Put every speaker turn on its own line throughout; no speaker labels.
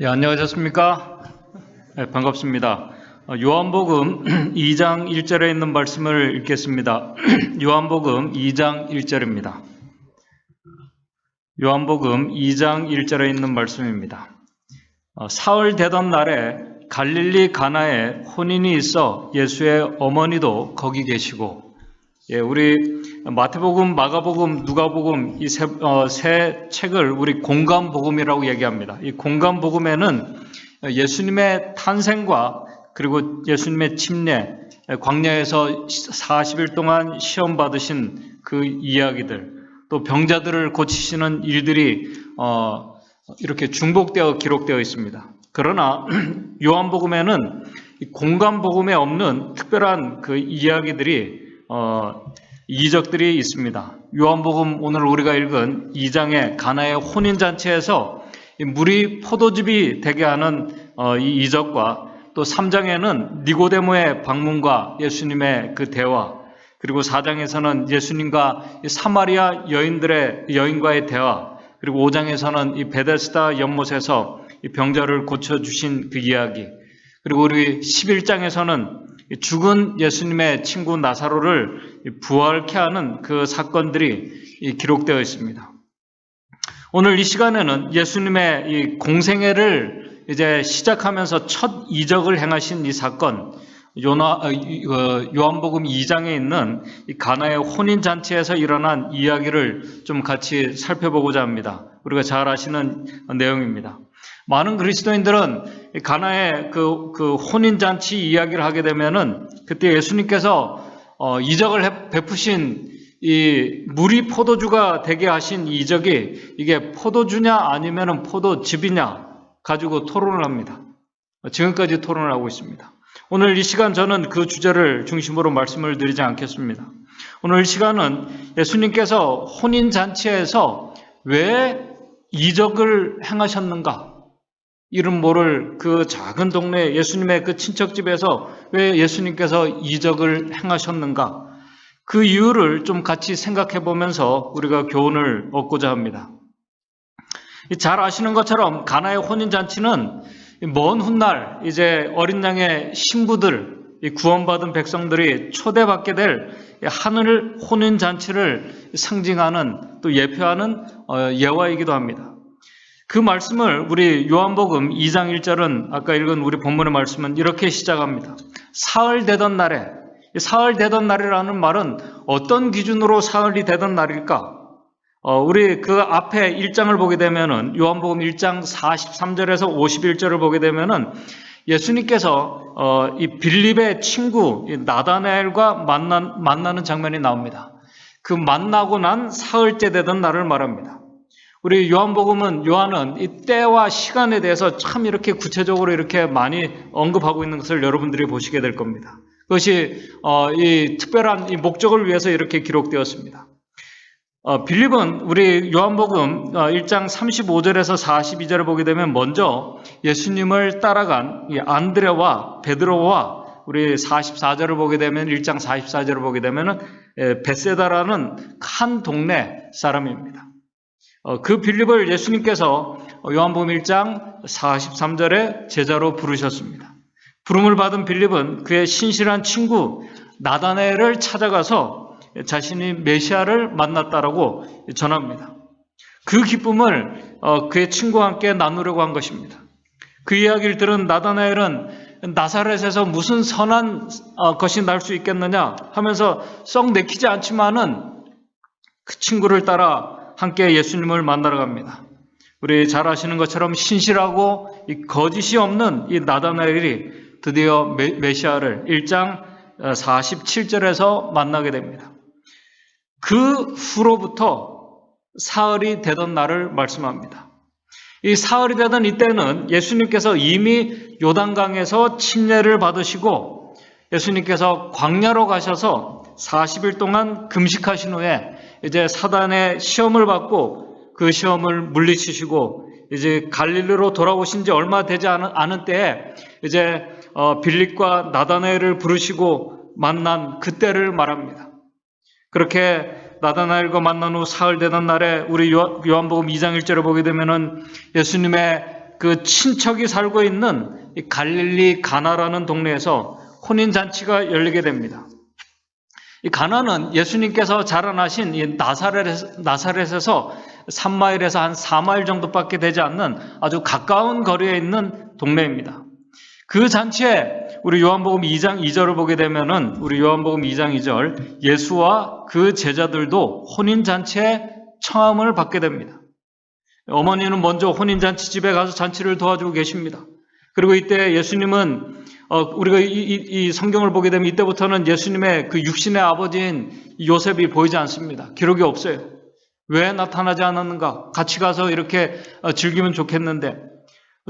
예, 안녕하셨습니까? 네, 반갑습니다. 요한복음 2장 1절에 있는 말씀을 읽겠습니다. 요한복음 2장 1절입니다. 요한복음 2장 1절에 있는 말씀입니다. 사흘 되던 날에 갈릴리 가나에 혼인이 있어 예수의 어머니도 거기 계시고, 우리 마태복음, 마가복음, 누가복음 이 세 책을 우리 공감복음이라고 얘기합니다. 이 공감복음에는 예수님의 탄생과 그리고 예수님의 침례, 광야에서 40일 동안 시험 받으신 그 이야기들, 또 병자들을 고치시는 일들이 이렇게 중복되어 기록되어 있습니다. 그러나 요한복음에는 공감복음에 없는 특별한 그 이야기들이 이적들이 있습니다. 요한복음 오늘 우리가 읽은 2장의 가나의 혼인잔치에서 물이 포도즙이 되게 하는 이 이적과, 또 3장에는 니고데모의 방문과 예수님의 그 대화, 그리고 4장에서는 예수님과 사마리아 여인과의 대화, 그리고 5장에서는 이 베데스다 연못에서 이 병자를 고쳐주신 그 이야기, 그리고 우리 11장에서는 죽은 예수님의 친구 나사로를 부활케 하는 그 사건들이 기록되어 있습니다. 오늘 이 시간에는 예수님의 이 공생애를 이제 시작하면서 첫 이적을 행하신 이 사건, 요한복음 2장에 있는 이 가나의 혼인잔치에서 일어난 이야기를 좀 같이 살펴보고자 합니다. 우리가 잘 아시는 내용입니다. 많은 그리스도인들은 가나의 그 혼인잔치 이야기를 하게 되면은 그때 예수님께서 이적을 베푸신 이 물이 포도주가 되게 하신 이적이 이게 포도주냐 아니면은 포도즙이냐 가지고 토론을 합니다. 지금까지 토론을 하고 있습니다. 오늘 이 시간 저는 그 주제를 중심으로 말씀을 드리지 않겠습니다. 오늘 이 시간은 예수님께서 혼인잔치에서 왜 이적을 행하셨는가? 이름 모를 그 작은 동네 예수님의 그 친척집에서 왜 예수님께서 이적을 행하셨는가? 그 이유를 좀 같이 생각해 보면서 우리가 교훈을 얻고자 합니다. 잘 아시는 것처럼 가나의 혼인잔치는 먼 훗날 이제 어린 양의 신부들, 구원받은 백성들이 초대받게 될 하늘 혼인잔치를 상징하는 또 예표하는 예화이기도 합니다. 그 말씀을 우리 요한복음 2장 1절은 아까 읽은 우리 본문의 말씀은 이렇게 시작합니다. 사흘 되던 날에, 사흘 되던 날이라는 말은 어떤 기준으로 사흘이 되던 날일까? 우리 그 앞에 1장을 보게 되면은 요한복음 1장 43절에서 51절을 보게 되면은 예수님께서 이 빌립의 친구 나다나엘과 만나는 장면이 나옵니다. 그 만나고 난 사흘째 되던 날을 말합니다. 우리 요한은 이 때와 시간에 대해서 참 이렇게 구체적으로 이렇게 많이 언급하고 있는 것을 여러분들이 보시게 될 겁니다. 그것이 이 특별한 이 목적을 위해서 이렇게 기록되었습니다. 빌립은 우리 요한복음 1장 35절에서 42절을 보게 되면 먼저 예수님을 따라간 이 안드레와 베드로와 우리 44절을 보게 되면 1장 44절을 보게 되면 베세다라는 한 동네 사람입니다. 그 빌립을 예수님께서 요한복음 1장 43절에 제자로 부르셨습니다. 부름을 받은 빌립은 그의 신실한 친구 나다나엘을 찾아가서 자신이 메시아를 만났다라고 전합니다. 그 기쁨을 그의 친구와 함께 나누려고 한 것입니다. 그 이야기를 들은 나다나엘은 나사렛에서 무슨 선한 것이 날 수 있겠느냐 하면서 썩 내키지 않지만은 그 친구를 따라 함께 예수님을 만나러 갑니다. 우리 잘 아시는 것처럼 신실하고 이 거짓이 없는 이 나다나엘이 드디어 메시아를 1장 47절에서 만나게 됩니다. 그 후로부터 사흘이 되던 날을 말씀합니다. 이 사흘이 되던 이때는 예수님께서 이미 요단강에서 침례를 받으시고 예수님께서 광야로 가셔서 40일 동안 금식하신 후에 이제 사단의 시험을 받고 그 시험을 물리치시고 이제 갈릴리로 돌아오신 지 얼마 되지 않은 때에 이제 빌립과 나다나엘을 부르시고 만난 그때를 말합니다. 그렇게 나다나엘과 만난 후 사흘 되던 날에 우리 요한복음 2장 1절을 보게 되면은 예수님의 그 친척이 살고 있는 이 갈릴리 가나라는 동네에서 혼인잔치가 열리게 됩니다. 이 가나는 예수님께서 자라나신 이 나사렛에서 3마일에서 한 4마일 정도밖에 되지 않는 아주 가까운 거리에 있는 동네입니다. 그 잔치에 우리 요한복음 2장 2절을 보게 되면은 우리 요한복음 2장 2절 예수와 그 제자들도 혼인잔치에 청함을 받게 됩니다. 어머니는 먼저 혼인잔치 집에 가서 잔치를 도와주고 계십니다. 그리고 이때 예수님은 우리가 이 성경을 보게 되면 이때부터는 예수님의 그 육신의 아버지인 요셉이 보이지 않습니다. 기록이 없어요. 왜 나타나지 않았는가? 같이 가서 이렇게 즐기면 좋겠는데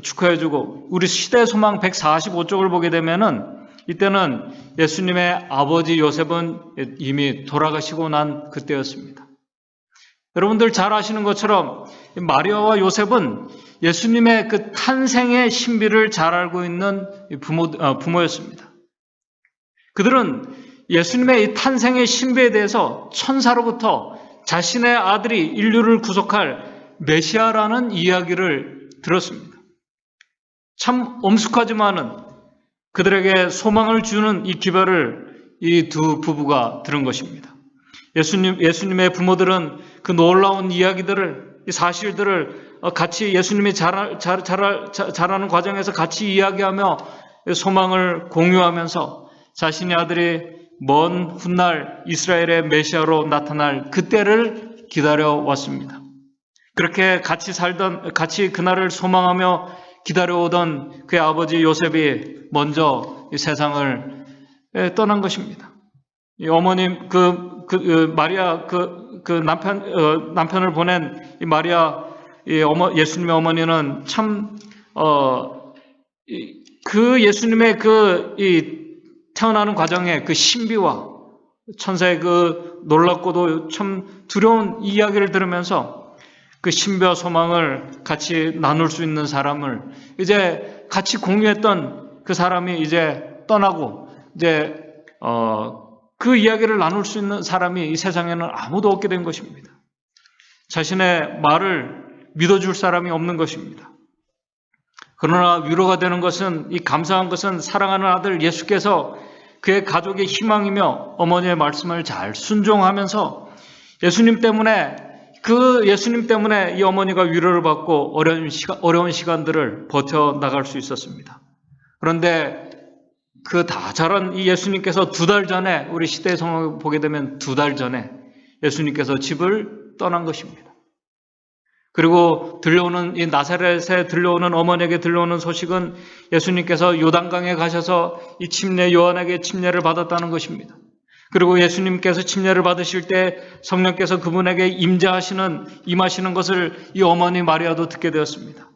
축하해주고, 우리 시대 소망 145쪽을 보게 되면은 이때는 예수님의 아버지 요셉은 이미 돌아가시고 난 그때였습니다. 여러분들 잘 아시는 것처럼 마리아와 요셉은 예수님의 그 탄생의 신비를 잘 알고 있는 부모였습니다. 그들은 예수님의 이 탄생의 신비에 대해서 천사로부터 자신의 아들이 인류를 구속할 메시아라는 이야기를 들었습니다. 참 엄숙하지만은 그들에게 소망을 주는 이 기별을 이 두 부부가 들은 것입니다. 예수님의 부모들은 그 놀라운 이야기들을, 이 사실들을 같이 예수님이 자라는 과정에서 같이 이야기하며 소망을 공유하면서 자신의 아들이 먼 훗날 이스라엘의 메시아로 나타날 그때를 기다려왔습니다. 그렇게 같이 그날을 소망하며 기다려오던 그의 아버지 요셉이 먼저 이 세상을 떠난 것입니다. 이 어머님, 마리아, 남편을 보낸 이 마리아, 예수님의 어머니는 참, 그 예수님의 태어나는 과정의 그 신비와 천사의 그 놀랍고도 참 두려운 이야기를 들으면서 그 신비와 소망을 같이 나눌 수 있는 사람을 이제 같이 공유했던 그 사람이 이제 떠나고 이제 그 이야기를 나눌 수 있는 사람이 이 세상에는 아무도 없게 된 것입니다. 자신의 말을 믿어줄 사람이 없는 것입니다. 그러나 위로가 되는 것은, 이 감사한 것은 사랑하는 아들 예수께서 그의 가족의 희망이며 어머니의 말씀을 잘 순종하면서 예수님 때문에 이 어머니가 위로를 받고 어려운 시간들을 버텨나갈 수 있었습니다. 그런데 그 다 자란 이 예수님께서 2달 전에, 우리 시대의 성경을 보게 되면 2달 전에 예수님께서 집을 떠난 것입니다. 그리고 이 나사렛에 들려오는, 어머니에게 들려오는 소식은 예수님께서 요단강에 가셔서 이 요한에게 침례를 받았다는 것입니다. 그리고 예수님께서 침례를 받으실 때 성령께서 그분에게 임하시는 것을 이 어머니 마리아도 듣게 되었습니다.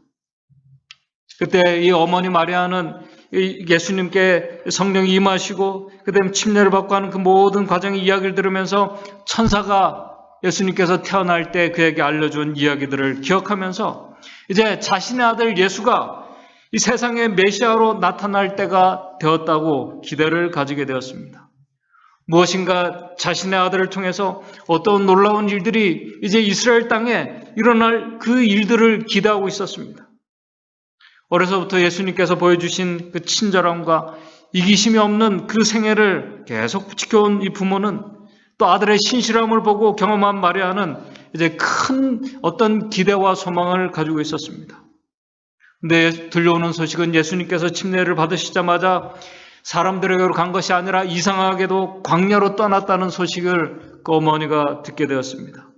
그때 이 어머니 마리아는 예수님께 성령이 임하시고 그다음에 침례를 받고 하는 그 모든 과정의 이야기를 들으면서 천사가 예수님께서 태어날 때 그에게 알려준 이야기들을 기억하면서 이제 자신의 아들 예수가 이 세상의 메시아로 나타날 때가 되었다고 기대를 가지게 되었습니다. 무엇인가 자신의 아들을 통해서 어떤 놀라운 일들이 이제 이스라엘 땅에 일어날 그 일들을 기대하고 있었습니다. 어려서부터 예수님께서 보여주신 그 친절함과 이기심이 없는 그 생애를 계속 지켜온 이 부모는 또 아들의 신실함을 보고 경험한 마리아는 이제 큰 어떤 기대와 소망을 가지고 있었습니다. 근데 들려오는 소식은 예수님께서 침례를 받으시자마자 사람들에게로 간 것이 아니라 이상하게도 광야로 떠났다는 소식을 그 어머니가 듣게 되었습니다.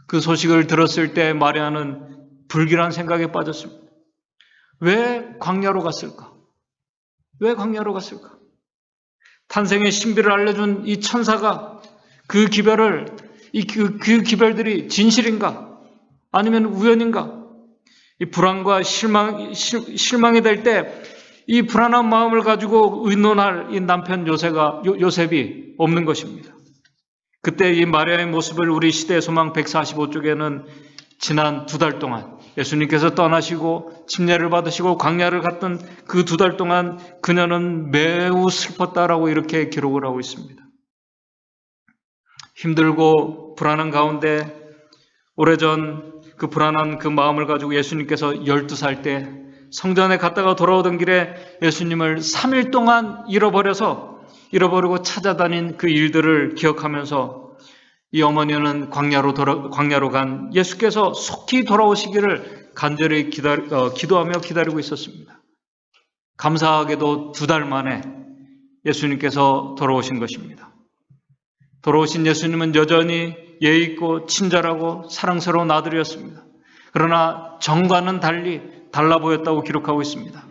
그 소식을 들었을 때 마리아는 불길한 생각에 빠졌습니다. 왜 광야로 갔을까? 왜 광야로 갔을까? 탄생의 신비를 알려준 이 천사가 그 기별들이 진실인가? 아니면 우연인가? 이 불안과 실망이 될 때 이 불안한 마음을 가지고 의논할 이 남편 요셉이 없는 것입니다. 그때 이 마리아의 모습을 우리 시대의 소망 145쪽에는 지난 2달 동안 예수님께서 떠나시고 침례를 받으시고 광야를 갔던 그 2달 동안 그녀는 매우 슬펐다라고 이렇게 기록을 하고 있습니다. 힘들고 불안한 가운데 오래전 그 불안한 그 마음을 가지고 예수님께서 12살 때 성전에 갔다가 돌아오던 길에 예수님을 3일 동안 잃어버리고 찾아다닌 그 일들을 기억하면서 이 어머니는 광야로 간 예수께서 속히 돌아오시기를 간절히 기도하며 기다리고 있었습니다. 감사하게도 2달 만에 예수님께서 돌아오신 것입니다. 돌아오신 예수님은 여전히 예의 있고 친절하고 사랑스러운 아들이었습니다. 그러나 전과는 달라 보였다고 기록하고 있습니다.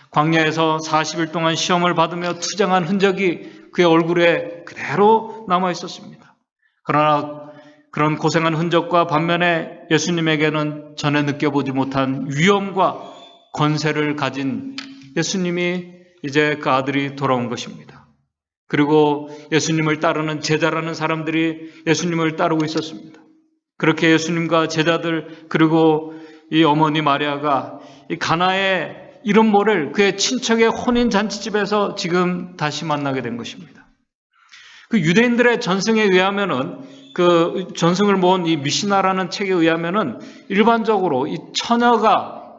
광야에서 40일 동안 시험을 받으며 투정한 흔적이 그의 얼굴에 그대로 남아 있었습니다. 그러나 그런 고생한 흔적과 반면에 예수님에게는 전에 느껴보지 못한 위엄과 권세를 가진 예수님이 이제 그 아들이 돌아온 것입니다. 그리고 예수님을 따르는 제자라는 사람들이 예수님을 따르고 있었습니다. 그렇게 예수님과 제자들 그리고 이 어머니 마리아가 이 가나의 이름 모를 그의 친척의 혼인잔치집에서 지금 다시 만나게 된 것입니다. 그 유대인들의 전승에 의하면은 그 전승을 모은 이 미시나라는 책에 의하면은 일반적으로 이 처녀가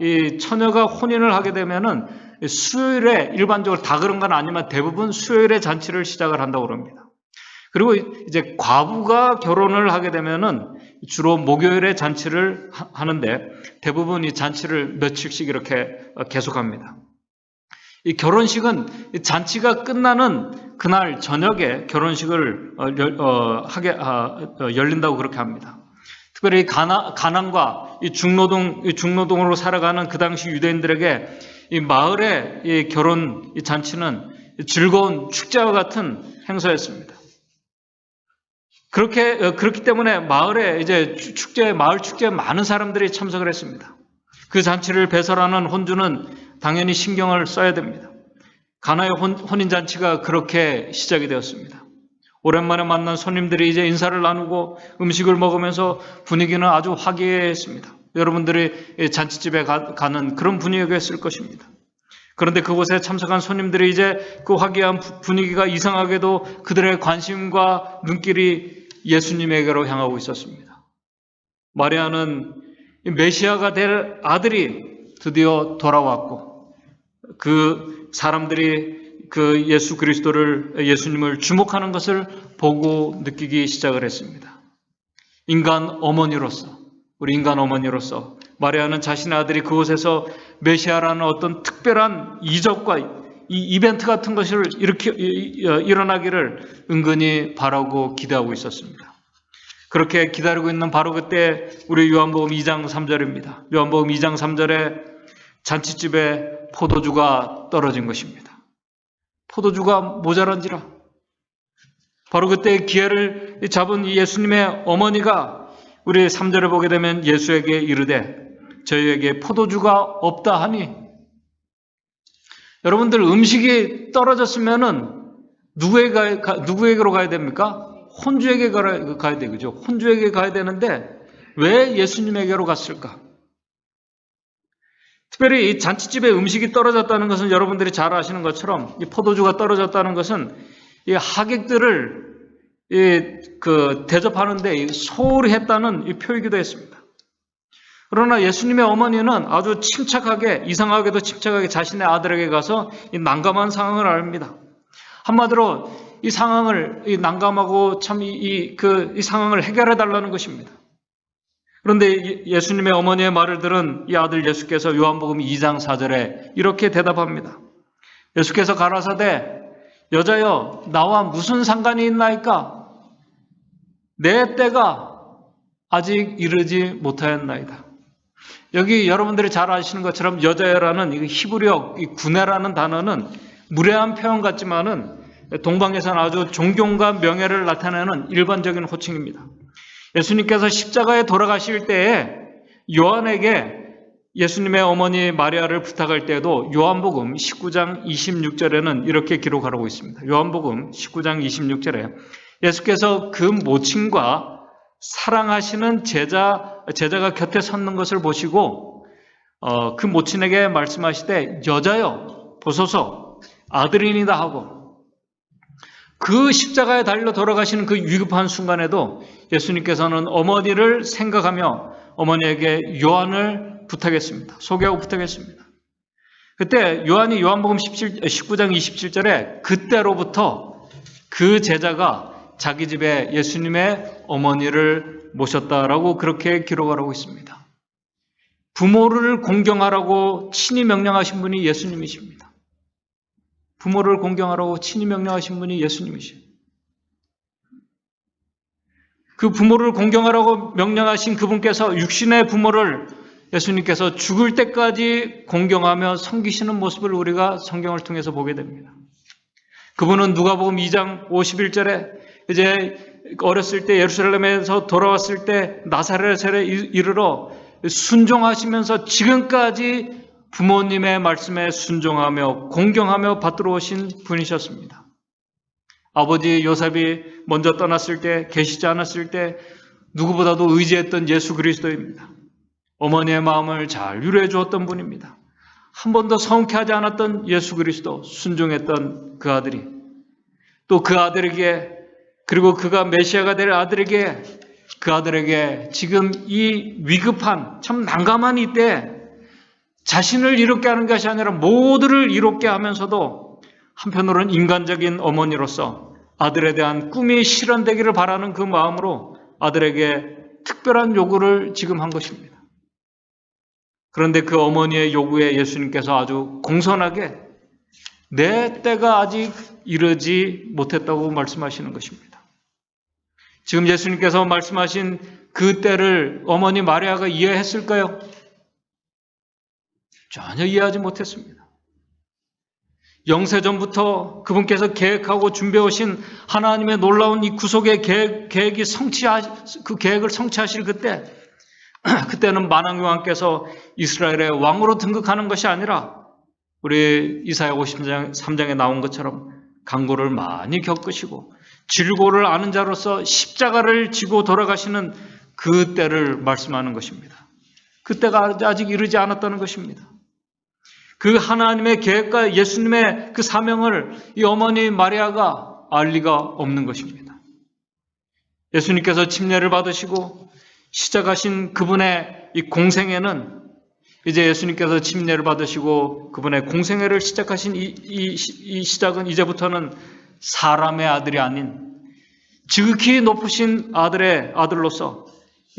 혼인을 하게 되면은 수요일에 일반적으로 다 그런 건 아니지만 대부분 수요일에 잔치를 시작을 한다고 그럽니다. 그리고 이제 과부가 결혼을 하게 되면은 주로 목요일에 잔치를 하는데 대부분 이 잔치를 며칠씩 이렇게 계속합니다. 이 결혼식은 잔치가 끝나는 그날 저녁에 결혼식을 열린다고 그렇게 합니다. 특별히 가난과 이 중노동으로 살아가는 그 당시 유대인들에게 이 마을의 이 결혼 이 잔치는 즐거운 축제와 같은 행사였습니다. 그렇기 때문에 마을 축제에 많은 사람들이 참석을 했습니다. 그 잔치를 배설하는 혼주는 당연히 신경을 써야 됩니다. 가나의 혼인잔치가 그렇게 시작이 되었습니다. 오랜만에 만난 손님들이 이제 인사를 나누고 음식을 먹으면서 분위기는 아주 화기애애했습니다. 여러분들이 잔치집에 가는 그런 분위기였을 것입니다. 그런데 그곳에 참석한 손님들이 이제 그 화기애애한 분위기가 이상하게도 그들의 관심과 눈길이 예수님에게로 향하고 있었습니다. 마리아는 메시아가 될 아들이 드디어 돌아왔고 그 사람들이 그 예수님을 주목하는 것을 보고 느끼기 시작을 했습니다. 우리 인간 어머니로서 마리아는 자신의 아들이 그곳에서 메시아라는 어떤 특별한 이적과 이 이벤트 같은 것을 일어나기를 은근히 바라고 기대하고 있었습니다. 그렇게 기다리고 있는 바로 그때 우리 요한복음 2장 3절입니다. 요한복음 2장 3절에 잔치집에 포도주가 떨어진 것입니다. 포도주가 모자란지라. 바로 그때 기회를 잡은 예수님의 어머니가 우리 3절에 보게 되면 예수에게 이르되 저희에게 포도주가 없다 하니, 여러분들 음식이 떨어졌으면은 누구에게로 가야 됩니까? 혼주에게 가야 되죠. 혼주에게 가야 되는데 왜 예수님에게로 갔을까? 특별히 이 잔치집에 음식이 떨어졌다는 것은 여러분들이 잘 아시는 것처럼 이 포도주가 떨어졌다는 것은 이 하객들을 대접하는데 소홀히 했다는 이 표이기도 했습니다. 그러나 예수님의 어머니는 아주 이상하게도 침착하게 자신의 아들에게 가서 이 난감한 상황을 압니다. 한마디로 이 상황을 난감하고 이 상황을 해결해 달라는 것입니다. 그런데 예수님의 어머니의 말을 들은 이 아들 예수께서 요한복음 2장 4절에 이렇게 대답합니다. 예수께서 가라사대 여자여 나와 무슨 상관이 있나이까? 내 때가 아직 이르지 못하였나이다. 여기 여러분들이 잘 아시는 것처럼 여자여라는 히브리어 구네라는 단어는 무례한 표현 같지만은 동방에서는 아주 존경과 명예를 나타내는 일반적인 호칭입니다. 예수님께서 십자가에 돌아가실 때에 요한에게 예수님의 어머니 마리아를 부탁할 때에도 요한복음 19장 26절에는 이렇게 기록하고 있습니다. 요한복음 19장 26절에 예수께서 그 모친과 사랑하시는 제자가 곁에 섰는 것을 보시고 그 모친에게 말씀하시되 여자여 보소서 아들이니다 하고, 그 십자가에 달려 돌아가시는 그 위급한 순간에도 예수님께서는 어머니를 생각하며 어머니에게 요한을 소개하고 부탁했습니다. 그때 요한이 요한복음 19장 27절에 그때로부터 그 제자가 자기 집에 예수님의 어머니를 모셨다라고 그렇게 기록을 하고 있습니다. 부모를 공경하라고 친히 명령하신 분이 예수님이십니다. 부모를 공경하라고 친히 명령하신 분이 예수님이십니다. 그 부모를 공경하라고 명령하신 그분께서 육신의 부모를 예수님께서 죽을 때까지 공경하며 섬기시는 모습을 우리가 성경을 통해서 보게 됩니다. 그분은 누가복음 2장 51절에 이제 어렸을 때 예루살렘에서 돌아왔을 때 나사렛에 이르러 순종하시면서 지금까지 부모님의 말씀에 순종하며 공경하며 받들어 오신 분이셨습니다. 아버지 요셉이 먼저 떠났을 때, 계시지 않았을 때 누구보다도 의지했던 예수 그리스도입니다. 어머니의 마음을 잘 유로해 주었던 분입니다. 한 번도 성쾌하지 않았던 예수 그리스도, 순종했던 그 아들이 또 그 아들에게, 그리고 그가 메시아가 될 아들에게, 그 아들에게 지금 이 위급한 참 난감한 이때 자신을 이롭게 하는 것이 아니라 모두를 이롭게 하면서도 한편으로는 인간적인 어머니로서 아들에 대한 꿈이 실현되기를 바라는 그 마음으로 아들에게 특별한 요구를 지금 한 것입니다. 그런데 그 어머니의 요구에 예수님께서 아주 공손하게 내 때가 아직 이르지 못했다고 말씀하시는 것입니다. 지금 예수님께서 말씀하신 그 때를 어머니 마리아가 이해했을까요? 전혀 이해하지 못했습니다. 영세전부터 그분께서 계획하고 준비해 오신 하나님의 놀라운 이 구속의 계획이 그 계획을 성취하실 그때는 만왕요한께서 이스라엘의 왕으로 등극하는 것이 아니라 우리 이사야 53장에 나온 것처럼 강고를 많이 겪으시고 질고를 아는 자로서 십자가를 지고 돌아가시는 그 때를 말씀하는 것입니다. 그때가 아직 이르지 않았다는 것입니다. 그 하나님의 계획과 예수님의 그 사명을 이 어머니 마리아가 알 리가 없는 것입니다. 예수님께서 침례를 받으시고 시작하신 그분의 이 공생애는 이제 예수님께서 침례를 받으시고 그분의 공생애를 시작하신 이 시작은 이제부터는 사람의 아들이 아닌 지극히 높으신 아들의 아들로서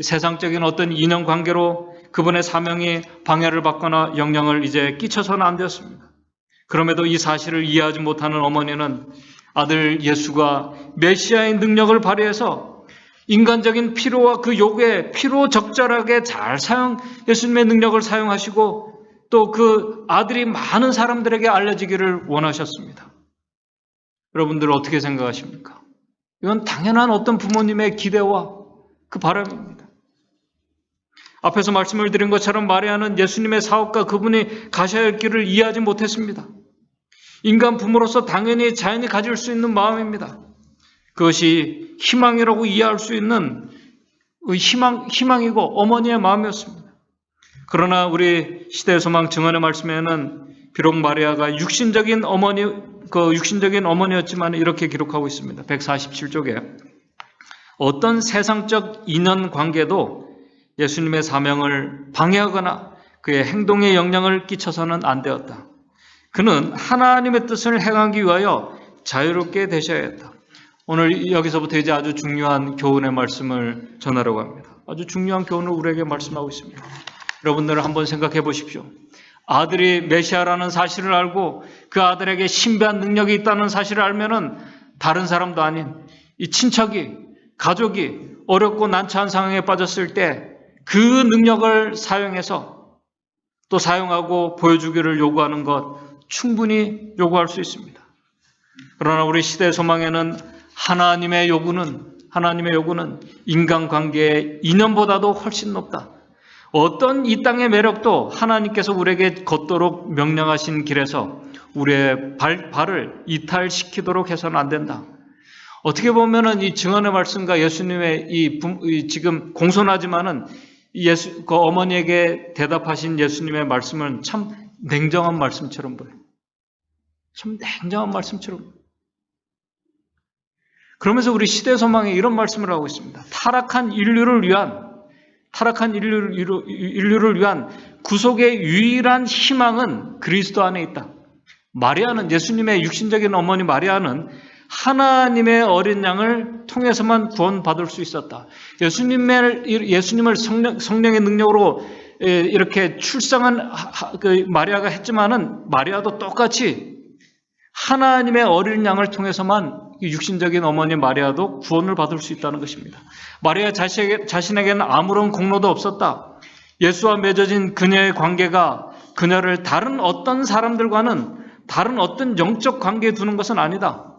세상적인 어떤 인연관계로 그분의 사명이 방해를 받거나 영향을 이제 끼쳐서는 안 되었습니다. 그럼에도 이 사실을 이해하지 못하는 어머니는 아들 예수가 메시아의 능력을 발휘해서 인간적인 필요와 그 요구에 필요적절하게 잘 예수님의 능력을 사용하시고 또 그 아들이 많은 사람들에게 알려지기를 원하셨습니다. 여러분들 어떻게 생각하십니까? 이건 당연한 어떤 부모님의 기대와 그 바람입니다. 앞에서 말씀을 드린 것처럼 마리아는 예수님의 사업과 그분이 가셔야 할 길을 이해하지 못했습니다. 인간 부모로서 당연히 자연히 가질 수 있는 마음입니다. 그것이 희망이라고 이해할 수 있는 희망이고 어머니의 마음이었습니다. 그러나 우리 시대의 소망 증언의 말씀에는 비록 마리아가 육신적인 어머니였지만 이렇게 기록하고 있습니다. 147쪽에 어떤 세상적 인연 관계도 예수님의 사명을 방해하거나 그의 행동에 영향을 끼쳐서는 안 되었다. 그는 하나님의 뜻을 행하기 위하여 자유롭게 되셔야 했다. 오늘 여기서부터 이제 아주 중요한 교훈의 말씀을 전하려고 합니다. 아주 중요한 교훈을 우리에게 말씀하고 있습니다. 여러분들 한번 생각해 보십시오. 아들이 메시아라는 사실을 알고 그 아들에게 신비한 능력이 있다는 사실을 알면은 다른 사람도 아닌 이 친척이, 가족이 어렵고 난처한 상황에 빠졌을 때 그 능력을 사용해서 또 사용하고 보여주기를 요구하는 것 충분히 요구할 수 있습니다. 그러나 우리 시대의 소망에는 하나님의 요구는 인간관계의 인연보다도 훨씬 높다. 어떤 이 땅의 매력도 하나님께서 우리에게 걷도록 명령하신 길에서 우리의 발을 이탈시키도록 해서는 안 된다. 어떻게 보면은 이 증언의 말씀과 예수님의 지금 공손하지만은 그 어머니에게 대답하신 예수님의 말씀은 참 냉정한 말씀처럼 보여요. 참 냉정한 말씀처럼. 그러면서 우리 시대 소망에 이런 말씀을 하고 있습니다. 타락한 인류를 위한 구속의 유일한 희망은 그리스도 안에 있다. 마리아는, 예수님의 육신적인 어머니 마리아는 하나님의 어린 양을 통해서만 구원받을 수 있었다. 예수님을 성령의 능력으로 이렇게 출생한 마리아가 했지만은 마리아도 똑같이 하나님의 어린 양을 통해서만 육신적인 어머니 마리아도 구원을 받을 수 있다는 것입니다. 마리아 자신에게는 아무런 공로도 없었다. 예수와 맺어진 그녀의 관계가 그녀를 다른 어떤 사람들과는 다른 어떤 영적 관계에 두는 것은 아니다.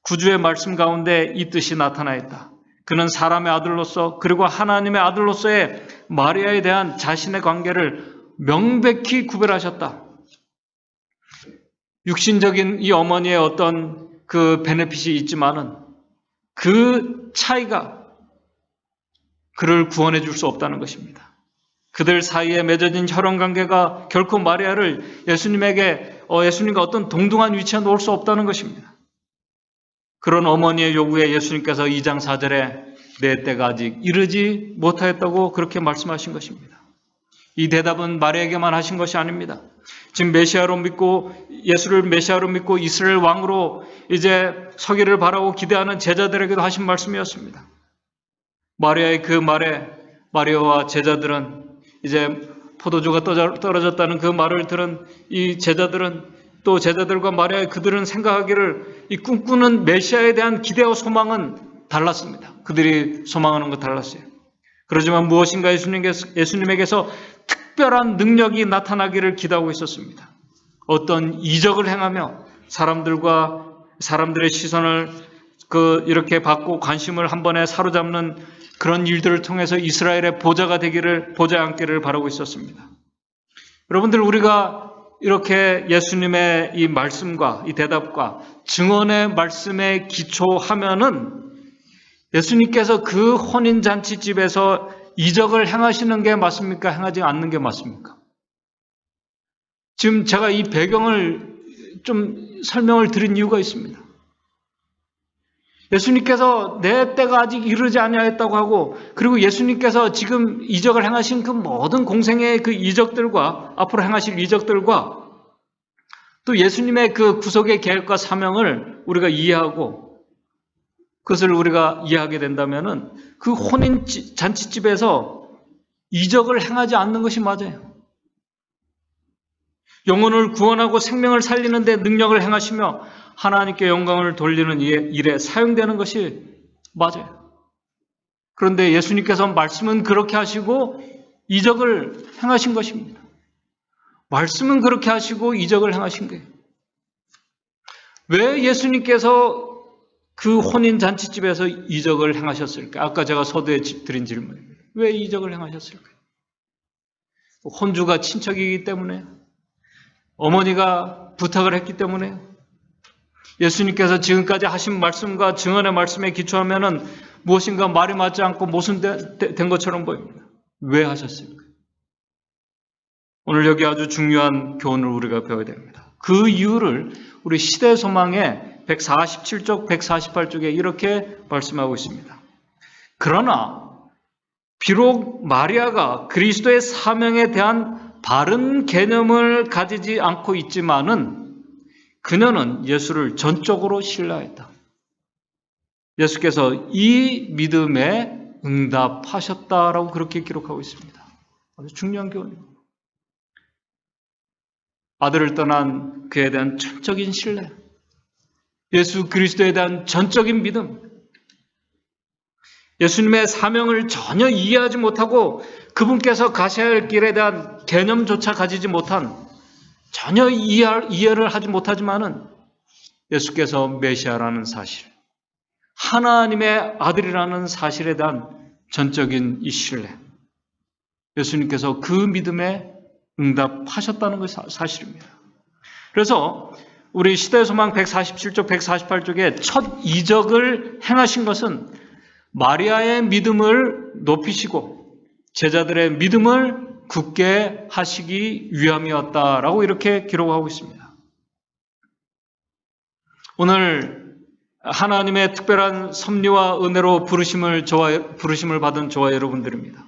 구주의 말씀 가운데 이 뜻이 나타나 있다. 그는 사람의 아들로서 그리고 하나님의 아들로서의 마리아에 대한 자신의 관계를 명백히 구별하셨다. 육신적인 이 어머니의 어떤 그 베네핏이 있지만은 그 차이가 그를 구원해 줄 수 없다는 것입니다. 그들 사이에 맺어진 혈연 관계가 결코 마리아를 예수님과 어떤 동등한 위치에 놓을 수 없다는 것입니다. 그런 어머니의 요구에 예수님께서 2장 4절에 내 때가 아직 이르지 못하였다고 그렇게 말씀하신 것입니다. 이 대답은 마리아에게만 하신 것이 아닙니다. 지금 예수를 메시아로 믿고 이스라엘 왕으로 이제 서기를 바라고 기대하는 제자들에게도 하신 말씀이었습니다. 마리아의 그 말에 마리아와 제자들은 이제 포도주가 떨어졌다는 그 말을 들은 이 제자들은, 또 제자들과 마리아의 그들은 생각하기를 이 꿈꾸는 메시아에 대한 기대와 소망은 달랐습니다. 그들이 소망하는 것 달랐어요. 그렇지만 무엇인가 예수님에게서 특별한 능력이 나타나기를 기대하고 있었습니다. 어떤 이적을 행하며 사람들의 시선을 이렇게 받고 관심을 한 번에 사로잡는 그런 일들을 통해서 이스라엘의 보좌에 앉기를 바라고 있었습니다. 여러분들, 우리가 이렇게 예수님의 이 말씀과 이 대답과 증언의 말씀에 기초하면은 예수님께서 그 혼인잔치집에서 이적을 행하시는 게 맞습니까? 행하지 않는 게 맞습니까? 지금 제가 이 배경을 좀 설명을 드린 이유가 있습니다. 예수님께서 내 때가 아직 이르지 아니하였다고 하고, 그리고 예수님께서 지금 이적을 행하신 그 모든 공생의 그 이적들과 앞으로 행하실 이적들과 또 예수님의 그 구속의 계획과 사명을 우리가 이해하고 그것을 우리가 이해하게 된다면은 그 혼인 잔치집에서 이적을 행하지 않는 것이 맞아요. 영혼을 구원하고 생명을 살리는 데 능력을 행하시며 하나님께 영광을 돌리는 일에 사용되는 것이 맞아요. 그런데 예수님께서 말씀은 그렇게 하시고 이적을 행하신 것입니다. 말씀은 그렇게 하시고 이적을 행하신 거예요. 왜 예수님께서 그 혼인잔치집에서 이적을 행하셨을까? 아까 제가 서두에 드린 질문입니다. 왜 이적을 행하셨을까요? 혼주가 친척이기 때문에, 어머니가 부탁을 했기 때문에, 예수님께서 지금까지 하신 말씀과 증언의 말씀에 기초하면은 무엇인가 말이 맞지 않고 모순된 것처럼 보입니다. 왜 하셨을까요? 오늘 여기 아주 중요한 교훈을 우리가 배워야 됩니다. 그 이유를 우리 시대소망의 147쪽, 148쪽에 이렇게 말씀하고 있습니다. 그러나 비록 마리아가 그리스도의 사명에 대한 바른 개념을 가지지 않고 있지만은 그녀는 예수를 전적으로 신뢰했다. 예수께서 이 믿음에 응답하셨다라고 그렇게 기록하고 있습니다. 아주 중요한 교훈입니다. 아들을 떠난 그에 대한 전적인 신뢰, 예수 그리스도에 대한 전적인 믿음, 예수님의 사명을 전혀 이해하지 못하고 그분께서 가셔야 할 길에 대한 개념조차 가지지 못한, 전혀 이해를 하지 못하지만은 예수께서 메시아라는 사실, 하나님의 아들이라는 사실에 대한 전적인 이 신뢰, 예수님께서 그 믿음에 응답하셨다는 것이 사실입니다. 그래서 우리 시대소망 147쪽, 148쪽에 첫 이적을 행하신 것은 마리아의 믿음을 높이시고 제자들의 믿음을 굳게 하시기 위함이었다라고 이렇게 기록하고 있습니다. 오늘 하나님의 특별한 섭리와 은혜로 부르심을 받은 저와 여러분들입니다.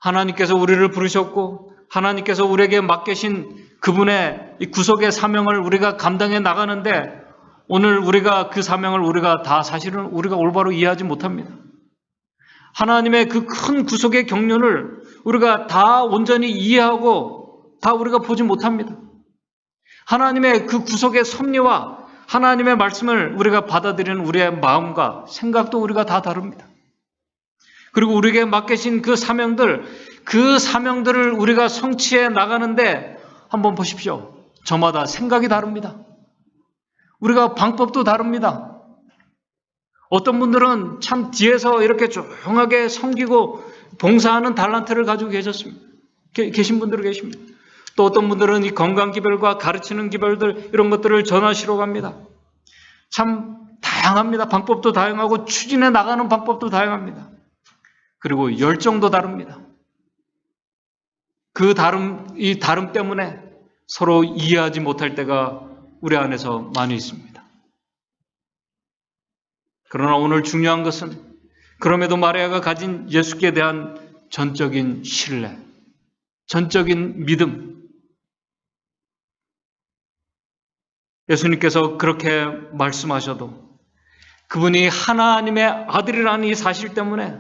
하나님께서 우리를 부르셨고 하나님께서 우리에게 맡기신 그분의 이 구속의 사명을 우리가 감당해 나가는데 오늘 우리가 그 사명을 우리가 다 사실은 우리가 올바로 이해하지 못합니다. 하나님의 그 큰 구속의 경륜을 우리가 다 온전히 이해하고 다 우리가 보지 못합니다. 하나님의 그 구속의 섭리와 하나님의 말씀을 우리가 받아들이는 우리의 마음과 생각도 우리가 다 다릅니다. 그리고 우리에게 맡기신 그 사명들을 우리가 성취해 나가는데 한번 보십시오. 저마다 생각이 다릅니다. 우리가 방법도 다릅니다. 어떤 분들은 참 뒤에서 이렇게 조용하게 섬기고 봉사하는 달란트를 가지고 계신 분들이 계십니다. 또 어떤 분들은 이 건강 기별과 가르치는 기별들 이런 것들을 전하시러 갑니다. 참 다양합니다. 방법도 다양하고 추진해 나가는 방법도 다양합니다. 그리고 열정도 다릅니다. 이 다름 때문에 서로 이해하지 못할 때가 우리 안에서 많이 있습니다. 그러나 오늘 중요한 것은 그럼에도 마리아가 가진 예수께 대한 전적인 신뢰, 전적인 믿음. 예수님께서 그렇게 말씀하셔도 그분이 하나님의 아들이라는 이 사실 때문에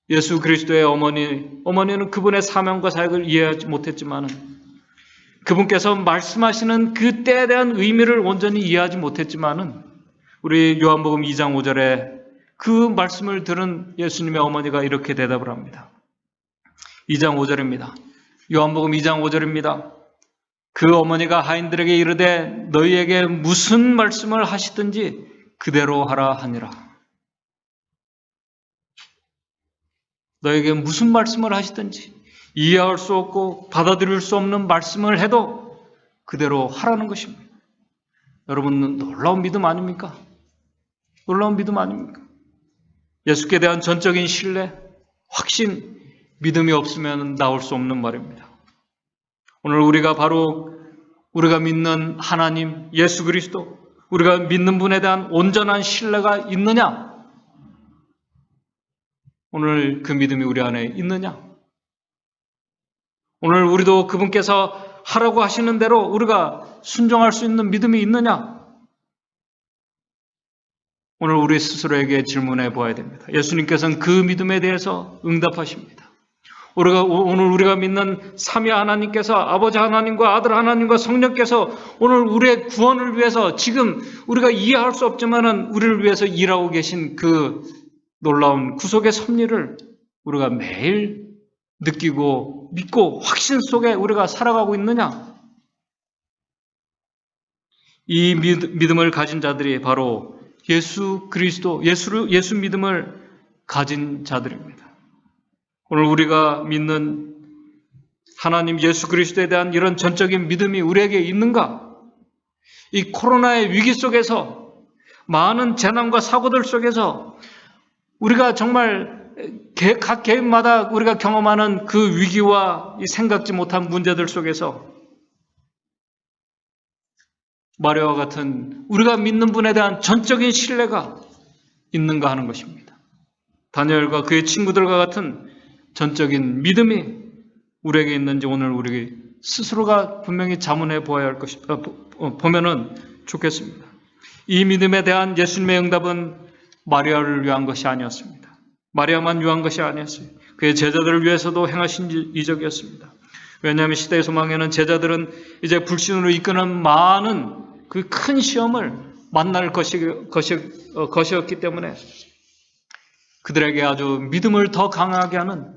예수 그리스도의 어머니는 그분의 사명과 사역을 이해하지 못했지만 그분께서 말씀하시는 그 때에 대한 의미를 온전히 이해하지 못했지만 우리 요한복음 2장 5절에 그 말씀을 들은 예수님의 어머니가 이렇게 대답을 합니다. 2장 5절입니다. 요한복음 2장 5절입니다. 그 어머니가 하인들에게 이르되 너희에게 무슨 말씀을 하시든지 그대로 하라 하니라. 너에게 무슨 말씀을 하시든지 이해할 수 없고 받아들일 수 없는 말씀을 해도 그대로 하라는 것입니다. 여러분 놀라운 믿음 아닙니까? 놀라운 믿음 아닙니까? 예수께 대한 전적인 신뢰, 확신, 믿음이 없으면 나올 수 없는 말입니다. 오늘 우리가 믿는 하나님, 예수 그리스도, 우리가 믿는 분에 대한 온전한 신뢰가 있느냐? 오늘 그 믿음이 우리 안에 있느냐? 오늘 우리도 그분께서 하라고 하시는 대로 우리가 순종할 수 있는 믿음이 있느냐? 오늘 우리 스스로에게 질문해 보아야 됩니다. 예수님께서는 그 믿음에 대해서 응답하십니다. 오늘 우리가 믿는 삼위 하나님께서 아버지 하나님과 아들 하나님과 성령께서 오늘 우리의 구원을 위해서 지금 우리가 이해할 수 없지만은 우리를 위해서 일하고 계신 그 놀라운 구속의 섭리를 우리가 매일 느끼고 믿고 확신 속에 우리가 살아가고 있느냐? 이 믿음을 가진 자들이 바로 예수 그리스도, 예수 믿음을 가진 자들입니다. 오늘 우리가 믿는 하나님 예수 그리스도에 대한 이런 전적인 믿음이 우리에게 있는가? 이 코로나의 위기 속에서 많은 재난과 사고들 속에서 우리가 정말 각 개인마다 우리가 경험하는 그 위기와 이 생각지 못한 문제들 속에서 마리아와 같은 우리가 믿는 분에 대한 전적인 신뢰가 있는가 하는 것입니다. 다니엘과 그의 친구들과 같은 전적인 믿음이 우리에게 있는지 오늘 우리 스스로가 분명히 자문해 보아야 할 보면은 좋겠습니다. 이 믿음에 대한 예수님의 응답은 마리아를 위한 것이 아니었습니다. 마리아만 위한 것이 아니었어요. 그의 제자들을 위해서도 행하신 이적이었습니다. 왜냐하면 시대의 소망에는 제자들은 이제 불신으로 이끄는 많은 그 큰 시험을 만날 것이었기 때문에 그들에게 아주 믿음을 더 강하게 하는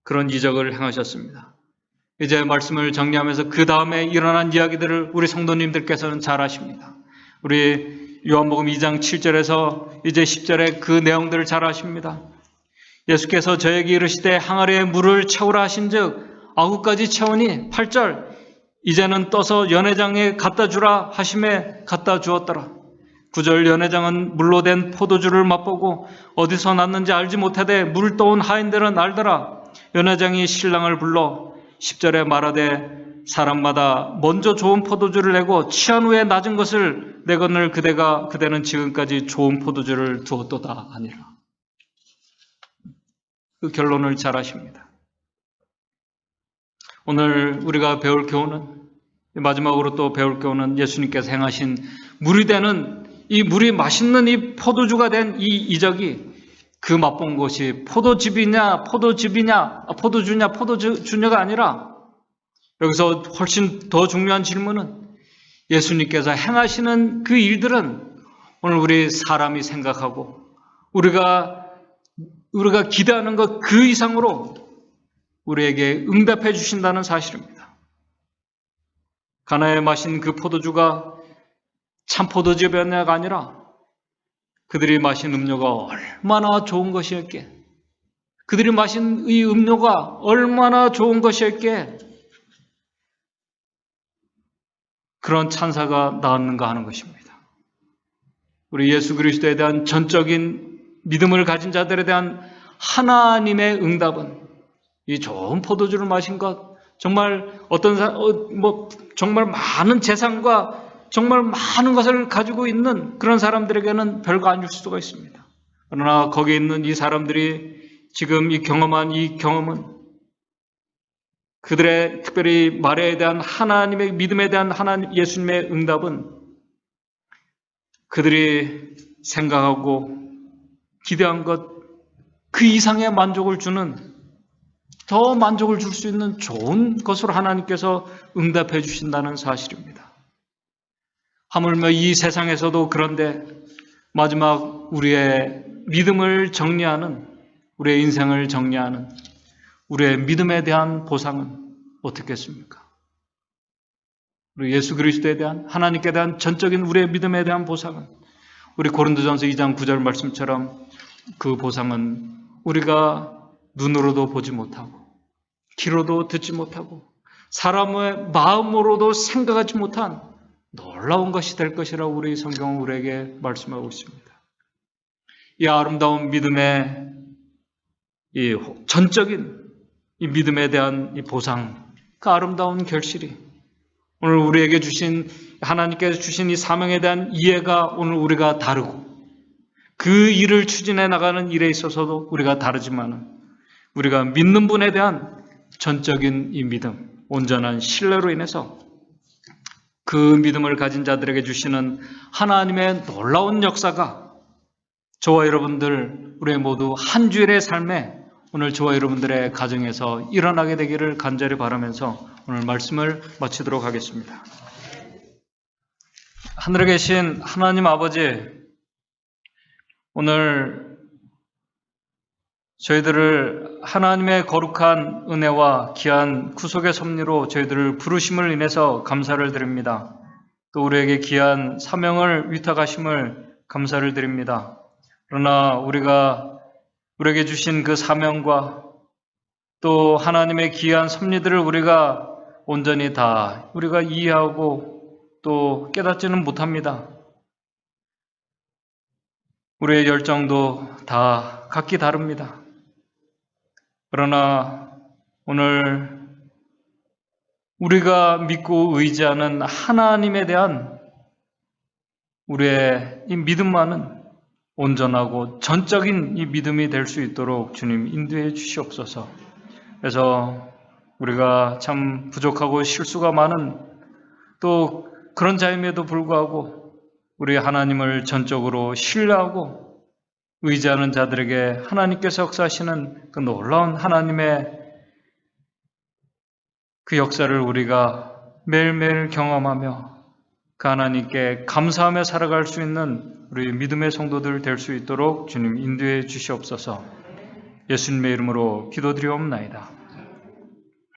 그런 이적을 행하셨습니다. 이제 말씀을 정리하면서 그 다음에 일어난 이야기들을 우리 성도님들께서는 잘 아십니다. 우리 요한복음 2장 7절에서 이제 10절에 그 내용들을 잘 아십니다. 예수께서 저에게 이르시되 항아리에 물을 채우라 하신즉 9가지 채우니 8절 이제는 떠서 연회장에 갖다 주라 하심에 갖다 주었더라. 9절 연회장은 물로 된 포도주를 맛보고 어디서 났는지 알지 못하되 물을 떠온 하인들은 알더라. 연회장이 신랑을 불러 10절에 말하되 사람마다 먼저 좋은 포도주를 내고 취한 후에 낮은 것을 내거늘 그대는 지금까지 좋은 포도주를 두었도다 하니라. 그 결론을 잘 아십니다. 오늘 우리가 배울 교훈은, 마지막으로 또 배울 교훈은 예수님께서 행하신 물이 되는, 이 물이 맛있는 이 포도주가 된 이 이적이 그 맛본 것이 포도주냐 포도주냐가 아니라, 여기서 훨씬 더 중요한 질문은 예수님께서 행하시는 그 일들은 오늘 우리 사람이 생각하고 우리가 기대하는 것 그 이상으로 우리에게 응답해 주신다는 사실입니다. 가나에 마신 그 포도주가 참 포도주였냐가 아니라 그들이 마신 음료가 얼마나 좋은 것이었기에, 그들이 마신 이 음료가 얼마나 좋은 것이었기에 그런 찬사가 나왔는가 하는 것입니다. 우리 예수 그리스도에 대한 전적인 믿음을 가진 자들에 대한 하나님의 응답은 이 좋은 포도주를 마신 것, 정말 정말 많은 재산과 정말 많은 것을 가지고 있는 그런 사람들에게는 별거 아닐 수가 있습니다. 그러나 거기에 있는 이 사람들이 지금 경험한 이 경험은, 그들의 특별히 말에 대한 하나님의 믿음에 대한 예수님의 응답은 그들이 생각하고 기대한 것 그 이상의 만족을 주는, 더 만족을 줄 수 있는 좋은 것으로 하나님께서 응답해 주신다는 사실입니다. 하물며 이 세상에서도 그런데 마지막 우리의 믿음을 정리하는, 우리의 인생을 정리하는 우리의 믿음에 대한 보상은 어떻겠습니까? 우리 예수 그리스도에 대한, 하나님께 대한 전적인 우리의 믿음에 대한 보상은, 우리 고린도전서 2장 9절 말씀처럼 그 보상은 우리가 눈으로도 보지 못하고 귀로도 듣지 못하고 사람의 마음으로도 생각하지 못한 놀라운 것이 될 것이라고 우리 성경은 우리에게 말씀하고 있습니다. 이 아름다운 믿음의 이 전적인 이 믿음에 대한 이 보상, 그 아름다운 결실이 오늘 우리에게 주신, 하나님께서 주신 이 사명에 대한 이해가 오늘 우리가 다르고 그 일을 추진해 나가는 일에 있어서도 우리가 다르지만 우리가 믿는 분에 대한 전적인 이 믿음, 온전한 신뢰로 인해서 그 믿음을 가진 자들에게 주시는 하나님의 놀라운 역사가 저와 여러분들, 우리 모두 한 주일의 삶에 오늘 저와 여러분들의 가정에서 일어나게 되기를 간절히 바라면서 오늘 말씀을 마치도록 하겠습니다. 하늘에 계신 하나님 아버지, 오늘 저희들을 하나님의 거룩한 은혜와 귀한 구속의 섭리로 저희들을 부르심을 인해서 감사를 드립니다. 또 우리에게 귀한 사명을 위탁하심을 감사를 드립니다. 그러나 우리에게 주신 그 사명과 또 하나님의 귀한 섭리들을 우리가 온전히 다 우리가 이해하고 또 깨닫지는 못합니다. 우리의 열정도 다 각기 다릅니다. 그러나 오늘 우리가 믿고 의지하는 하나님에 대한 우리의 이 믿음만은 온전하고 전적인 이 믿음이 될 수 있도록 주님 인도해 주시옵소서. 그래서 우리가 참 부족하고 실수가 많은 또 그런 자임에도 불구하고 우리 하나님을 전적으로 신뢰하고 의지하는 자들에게 하나님께서 역사하시는 그 놀라운 하나님의 그 역사를 우리가 매일매일 경험하며 그 하나님께 감사하며 살아갈 수 있는 우리 믿음의 성도들 될 수 있도록 주님 인도해 주시옵소서. 예수님의 이름으로 기도드리옵나이다.